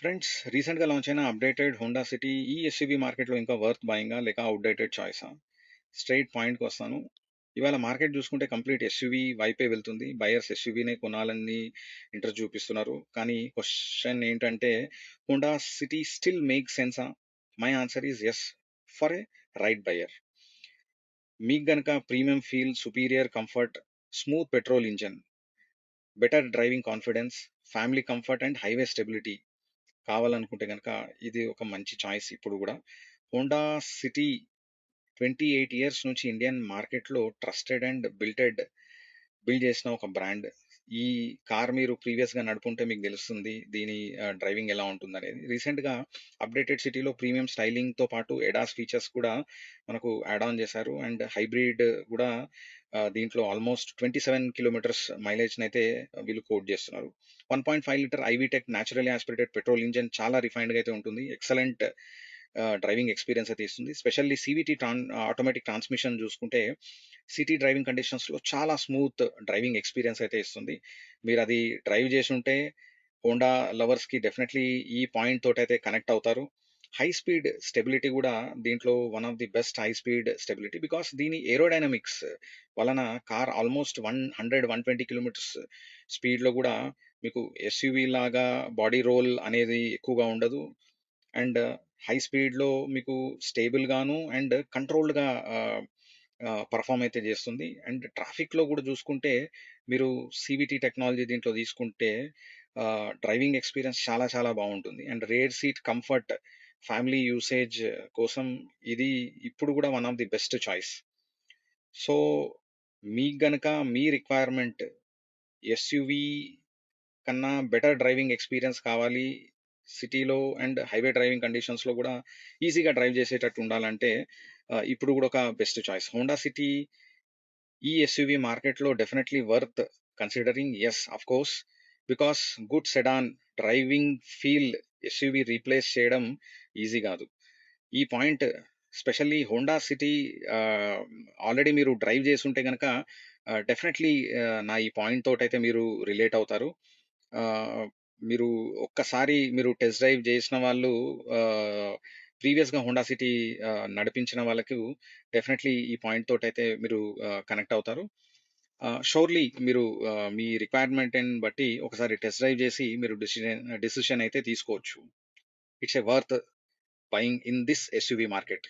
Friends, రీసెంట్‌గా launch అయిన updated Honda city ఈ ఎస్యూవీ మార్కెట్‌లో ఇంకా వర్త్ బయింగా? లేక ఔట్‌డేటెడ్ చాయిసా? స్ట్రెయిట్ పాయింట్‌కొస్తాను. ఇవాళ మార్కెట్ చూసుకుంటే కంప్లీట్ ఎస్యూవీ వైపే వెళ్తుంది. బయర్స్ ఎస్యూవీనే కొనాలని ఇంట్రెస్ట్ చూపిస్తున్నారు. కానీ క్వెషన్ ఏంటంటే, హోండా సిటీ స్టిల్ మేక్స్ సెన్సా? My answer is yes for a right buyer. మీకు గనక premium feel, superior comfort, smooth petrol engine, better driving confidence, family comfort and highway stability కావాలనుకుంటే గనక ఇది ఒక మంచి చాయిస్ ఇప్పుడు గూడా. హోండా సిటీ 28 ఇయర్స్ నుంచి ఇండియన్ మార్కెట్‌లో ట్రస్టెడ్ అండ్ బిల్డ్ చేసిన ఒక బ్రాండ్. ఈ కార్ మీరు ప్రీవియస్‌గా నడుపుంటే మీకు తెలుస్తుంది. దీని డ్రైవింగ్ ఎలా ఉంటుందనేది. రీసెంట్‌గా అప్‌డేటెడ్ సిటీలో ప్రీమియం స్టైలింగ్‌తో పాటు ఎడాస్ ఫీచర్స్ కూడా మనకు యాడ్ ఆన్ చేశారు. అండ్ హైబ్రిడ్ గూడా దీంట్లో ఆల్మోస్ట్ 27 కిలోమీటర్స్ మైలేజ్‌నైతే వీళ్ళు కోట్ చేస్తున్నారు. 1.5 litre i-VTEC naturally aspirated petrol engine చాలా రిఫైన్డ్‌గా అయితే ఉంటుంది. ఎక్సలెంట్ డ్రైవింగ్ ఎక్స్‌పీరియన్స్ అయితే ఇస్తుంది. స్పెషల్లీ సీవీటీ ఆటోమేటిక్ ట్రాన్స్‌మిషన్ చూసుకుంటే సిటీ డ్రైవింగ్ కండిషన్స్‌లో చాలా స్మూత్ డ్రైవింగ్ ఎక్స్‌పీరియన్స్ అయితే ఇస్తుంది. మీరది డ్రైవ్ చేసుంటే హోండా లవర్స్‌కి డెఫినెట్‌లీ ఈ పాయింట్ తోటైతే కనెక్ట్ అవుతారు. హై స్పీడ్ స్టెబిలిటీ గూడా దీంట్లో one of the best high speed stability. Because దీని ఏరోడైనమిక్స్ వలన కార్ ఆల్మోస్ట్ 100, 120 కిలోమీటర్స్ స్పీడ్‌లో గూడా మీకు ఎస్యూవీ లాగా బాడీ రోల్ అనేది ఎక్కువగా ఉండదు. అండ్ హై స్పీడ్‌లో మీకు స్టేబుల్‌గాను అండ్ కంట్రోల్డ్‌గా పర్ఫార్మ్ అయితే చేస్తుంది. అండ్ ట్రాఫిక్‌లో గూడా చూసుకుంటే మీరు సీవీటీ టెక్నాలజీ దీంట్లో తీసుకుంటే డ్రైవింగ్ ఎక్స్‌పీరియన్స్ చాలా చాలా బావుంటుంది. And rare seat comfort, family usage కోసం ఇది ఇప్పుడు గూడా one of the best choice. So, మీకు గనక మీ రిక్వైర్మెంట్ ఎస్యూవీ కన్నా బెటర్ డ్రైవింగ్ ఎక్స్‌పీరియన్స్ కావాలి. సిటీలో అండ్ హైవే డ్రైవింగ్ కండిషన్స్‌లో గూడా ఈజీగా డ్రైవ్ చేసేటట్టు ఉండాలంటే ఇప్పుడు గూడా ఒక బెస్ట్ చాయిస్. హోండా సిటీ ఈ ఎస్యూవీ మార్కెట్‌లో definitely worth considering. Yes, of course. Because good sedan driving feel SUV replace చేయడం ఈజీ గాదు. ఈ పాయింట్ స్పెషల్లీ హోండా సిటీ ఆహ్, ఆల్రెడీ మీరు డ్రైవ్ చేసుంటే గనక డెఫినెట్‌లీ నా ఈ పాయింట్ తోటైతే మీరు రిలేట్ అవుతారు. ఆహ్, మీరు ఒక్కసారి మీరు టెస్ట్ డ్రైవ్ చేసిన వాళ్ళు ప్రీవియస్‌గా హోండా సిటీ నడిపించిన వాళ్ళకు డెఫినెట్‌లీ ఈ పాయింట్ తోటైతే మీరు కనెక్ట్ అవుతారు. షూర్‌లీ మీరు మీ రిక్వైర్మెంట్‌ని బట్టి ఒకసారి టెస్ట్ డ్రైవ్ చేసి మీరు డెసిషన్ అయితే తీసుకోవచ్చు. It's a worth buying in this SUV market.